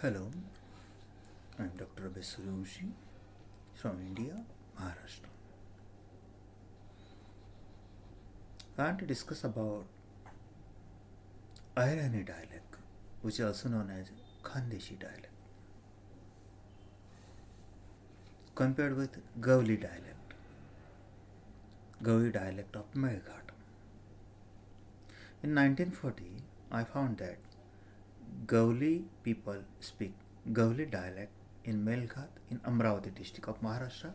Hello, I'm Dr.Ramesh Suryawanshi from India, Maharashtra. I want to discuss about Ahirani dialect, which is also known as Khandeshi dialect, compared with Gavali dialect of Meghat. In 1940, I found that Gavali people speak Gavali dialect in Melghat in Amravati district of Maharashtra,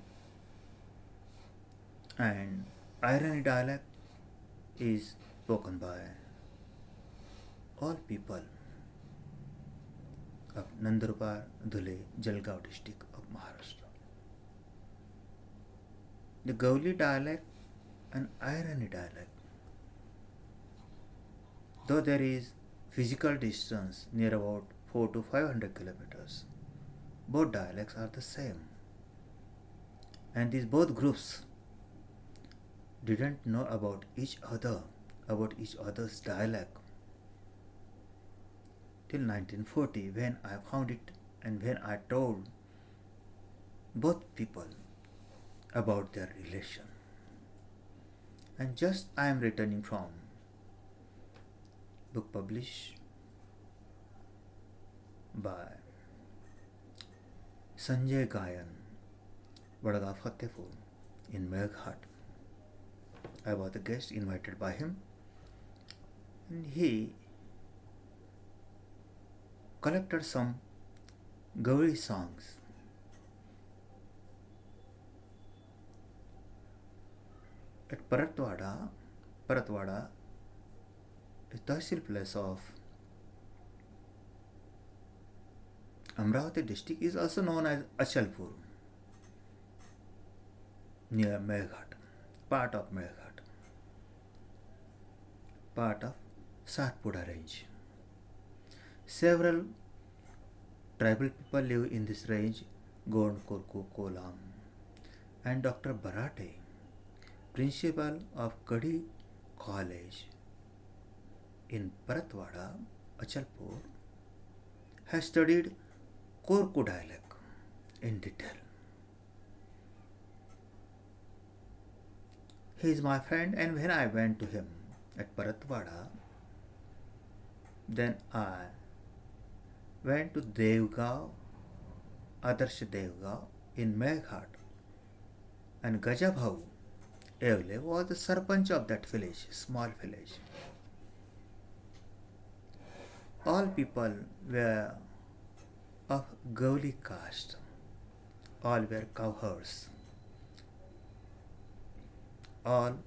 and Ahirani dialect is spoken by all people of Nandurbar, Dhule, Jalgaon district of Maharashtra. The Gavali dialect and Ahirani dialect, though there is physical distance near about 4 to 500 kilometers, both dialects are the same. And these both groups didn't know about each other's dialect till 1940 when I found it and when I told both people about their relation. And just I am returning from book published by Sanjay Gayan, Vadagaon Fatehpur in Meghat. I was a guest invited by him, and he collected some Gavali songs. At Paratwada, a Tahsil place of Amravati district, is also known as Achalpur, near Meghat, part of Meghat, part of Satpura range. Several tribal people live in this range: Gond, Kurku, Kolam, and Dr. Barate, principal of Kadi College in Paratwada, Achalpur, has studied Korku dialect in detail. He is my friend, and when I went to him at Paratwada, then I went to Devgaon, Adarsh Devgaon in Meghat, and Gajabhau Evle was the sarpanch of that village, small village. All people were of Gavali caste, all were cowherds, all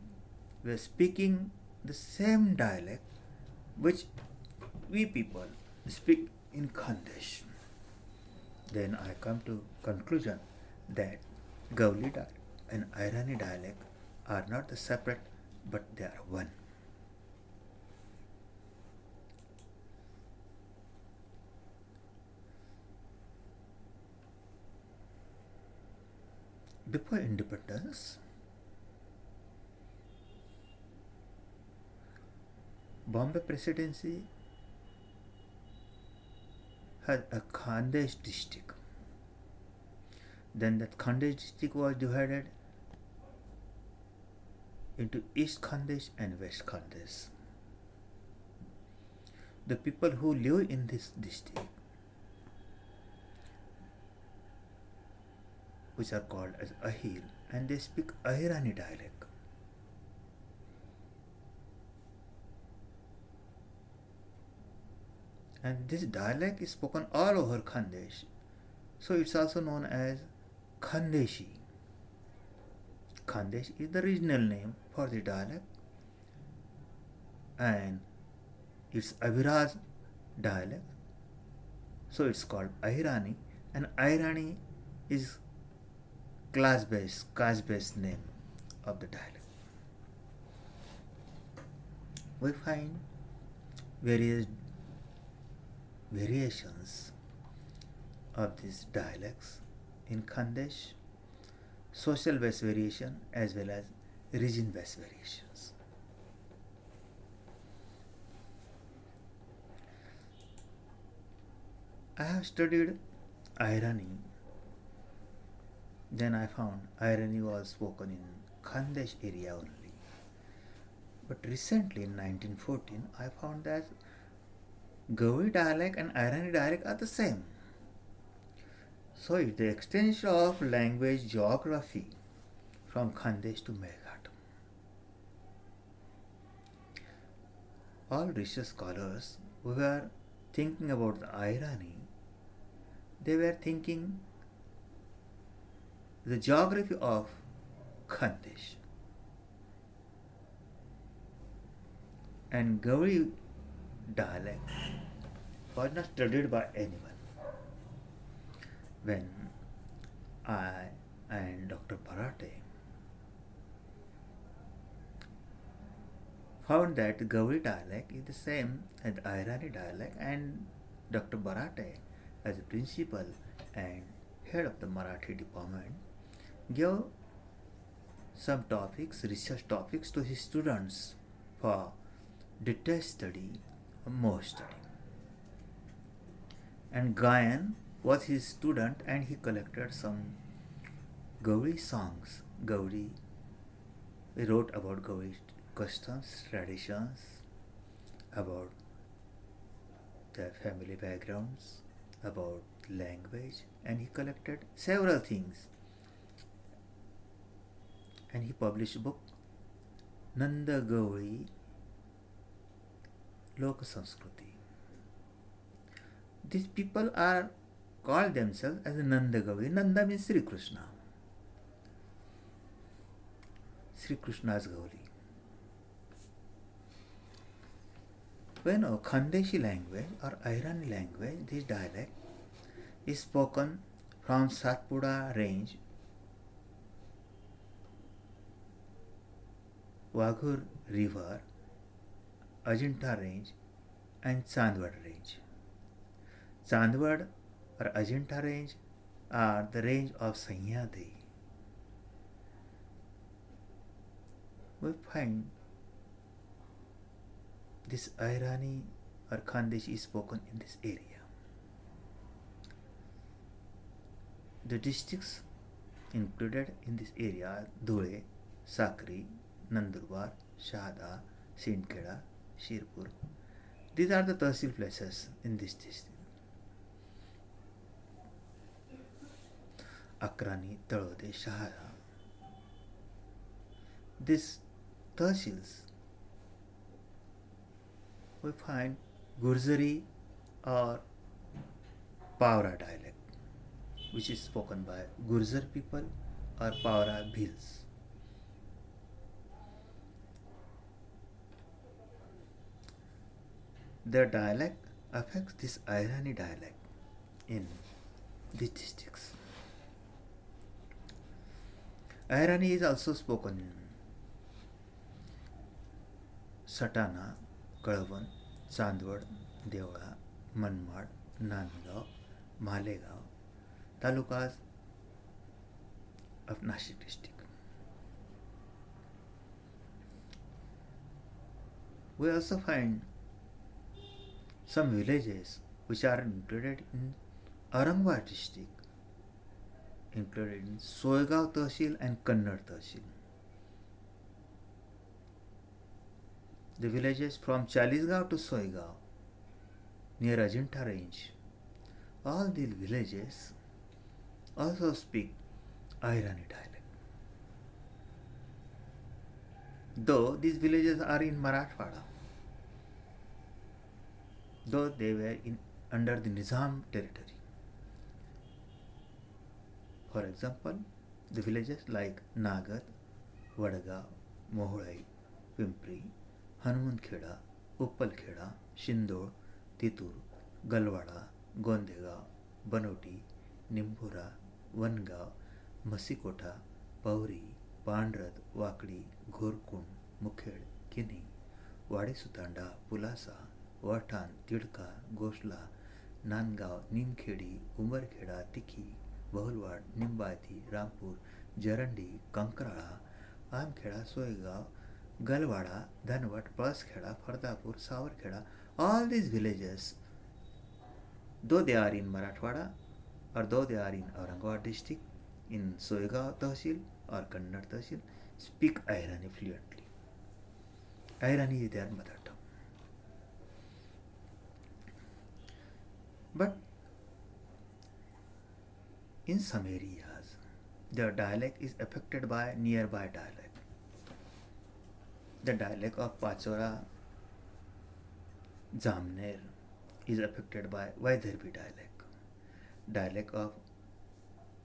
were speaking the same dialect which we people speak in Khandeshi. Then I come to conclusion that Gavali dialect and Ahirani dialect are not the separate, but they are one. Before independence, Bombay Presidency had a Khandesh district. Then that Khandesh district was divided into East Khandesh and West Khandesh. The people who live in this district, which are called as Ahir, and they speak Ahirani dialect. And this dialect is spoken all over Khandesh, so it's also known as Khandeshi. Khandesh is the regional name for the dialect, and it's Aviraj dialect, so it's called Ahirani, and Ahirani is caste-based name of the dialect. We find various variations of these dialects in Khandesh, social-based variation as well as region-based variations. I have studied Ahirani. Then I found Ahirani was spoken in Khandesh area only. But recently in 1914, I found that Gavali dialect and Ahirani dialect are the same. So it's the extension of language geography from Khandesh to Meghat. All research scholars who were thinking about the Ahirani, they were thinking the geography of Khandesh. And Gavali dialect was not studied by anyone. When I and Dr. Parate found that Gavali dialect is the same as Ahirani dialect, and Dr. Barate, as a principal and head of the Marathi department, gave some topics, research topics to his students for detailed study or more study. And Gayan was his student, and he collected some Gavali songs. Gavali, he wrote about Gavali customs, traditions, about their family backgrounds, about language, and he collected several things. And he published a book, Nanda Gavali Loka Sanskriti. These people are called themselves as Nanda Gavali. Nanda means Sri Krishna. Sri Krishna's Gavali. When a Khandeshi language or Ahirani language, this dialect is spoken from Satpura range, Waghur river, Ajanta range and Chandwad range. Chandwad or Ajanta range are the range of Sahyadri. We find this Ahirani or Khandeshi is spoken in this area. The districts included in this area are Dhule, Sakri, Nandurbar, Shahada, Sindkheda, Shirpur. These are the Tahsil places in this district. Akrani, Talode, Shahada. These Tahsils we find Gurzari or Paura dialect, which is spoken by Gurjar people or Paura Bhils. Their dialect affects this Ahirani dialect in these districts. Ahirani is also spoken in Satana, Kalwan, Chandwad, Deola, Manmad, Nandgaon, Malegaon, talukas of Nashik district. We also find some villages which are included in Aurangabad district, included in Soegaon Tahsil and Kannad Tahsil. The villages from Chalisgaon to Soegaon near Ajanta range, all these villages also speak Ahirani dialect. Though these villages are in Marathwada, though they were under the Nizam territory. For example, the villages like Nagat, Vadagaon, Moholai, Pimpri, Hanumankheda, Uppalkheda, Shindol, Titur, Galwada, Gondegaon, Banoti, Nimbura, Vangaon, Masikota, Pauri, Pandrad, Wakdi, Ghorkund, Mukhed, Kini, Wadi Sutanda, Pulasa, Watan, Tidka, Gosla, Nangaon, Nimkhedi, Umarkheda, Tikhi, Bahulwad, Nimbati, Rampur, Jarandi, Kankrala, Amkheda, Soegaon, Galwada, Dhanwad, Paskheda, Fardapur, Sawarkheda, all these villages though they are in Marathwada or though they are in Aurangabad district, in Soegaon Tahsil or Kannada Tahsil, speak Ahirani fluently. Ahirani is their mother tongue. But in some areas, their dialect is affected by nearby dialect. The dialect of Pachora, Jamner is affected by Vaidharbi dialect. Dialect of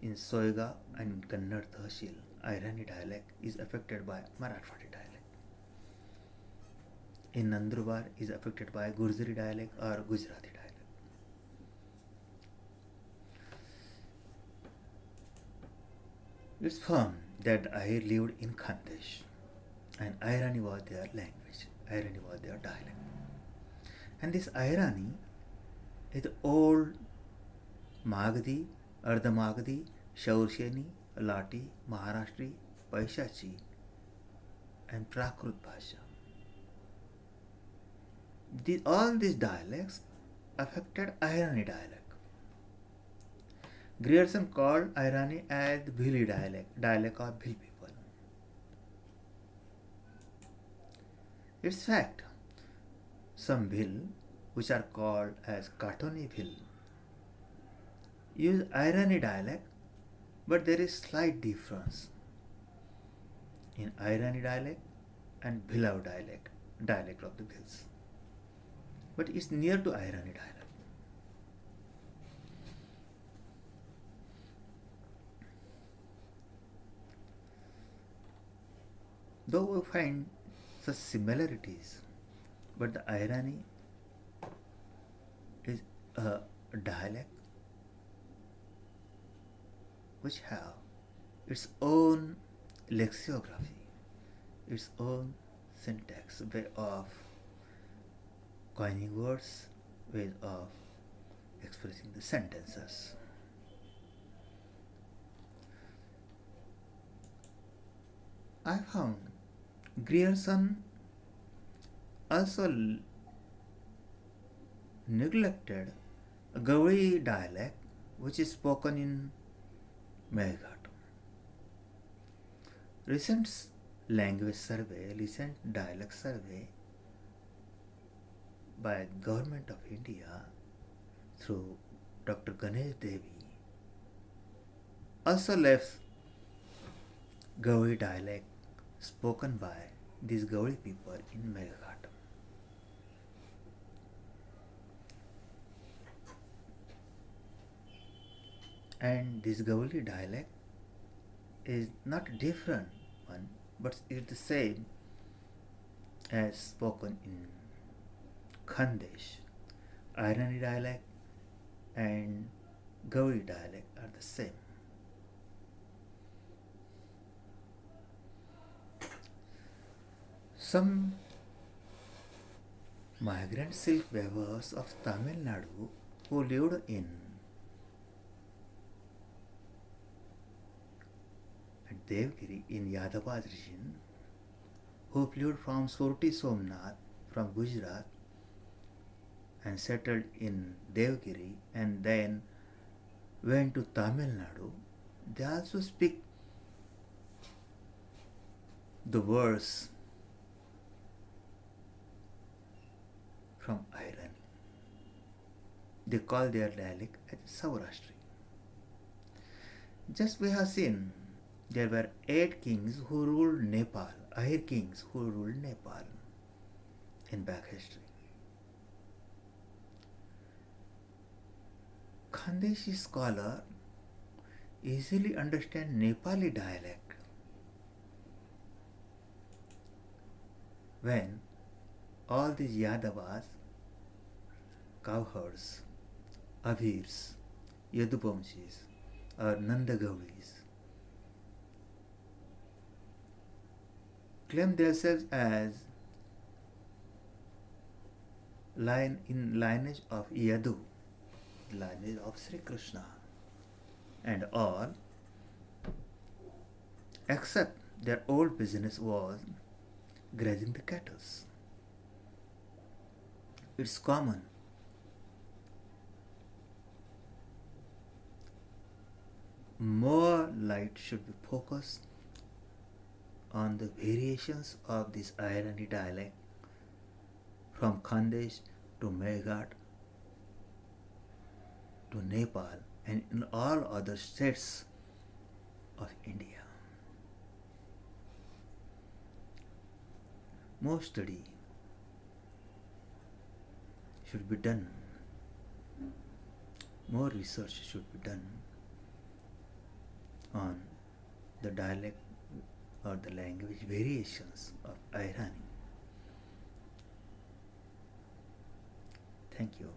in Soega and Kannada Tahsil, Ahirani dialect is affected by Marathwadi dialect. In Nandurbar is affected by Gurjari dialect or Gujarati dialect. It's found that Ahir lived in Khandeshi and Ahirani was their language, Ahirani was their dialect. And this Ahirani is old Magadhi, Ardha Magadhi, Shaursheni, Lati, Maharashtri, Paishachi and Prakrut Bhasha. All these dialects affected Ahirani dialect. Grierson called Ahirani as the Bhili dialect of Bhil people. It's fact, some Bhil, which are called as Katoni Bhil, use Ahirani dialect, but there is slight difference in Ahirani dialect and Bhilau dialect of the Bhils. But it's near to Ahirani dialect. Though we find such similarities, but the Ahirani is a dialect which have its own lexicography, its own syntax, way of coining words, way of expressing the sentences. I found Grierson also neglected a Gavali dialect which is spoken in Meghat. Recent dialect survey by Government of India through Dr. Ganesh Devi also left Gavali dialect spoken by these Gavali people in Meghat. And this Gavali dialect is not a different one, but is the same as spoken in Khandeshi. Ahirani dialect and Gavali dialect are the same. Some migrant silk weavers of Tamil Nadu who lived in Devgiri in Yadabad region, who fled from Sorti Somnath from Gujarat and settled in Devgiri and then went to Tamil Nadu, they also speak the words from Ahirani. They call their dialect as Saurashtri. Just we have seen there were 8 kings who ruled Nepal, Ahir kings who ruled Nepal in back history. Khandeshi scholar easily understand Nepali dialect when all these Yadavas, cowherds, Avirs, Yaduvamshis or Nandagavis claim themselves as lineage of Yadu, lineage of Sri Krishna, and all, except their old business was grazing the cattle. It's common more light should be focused on the variations of this Ahirani dialect from Khandesh to Meghat to Nepal and in all other states of India. More study should be done, more research should be done on the dialect or the language variations of Ahirani. Thank you.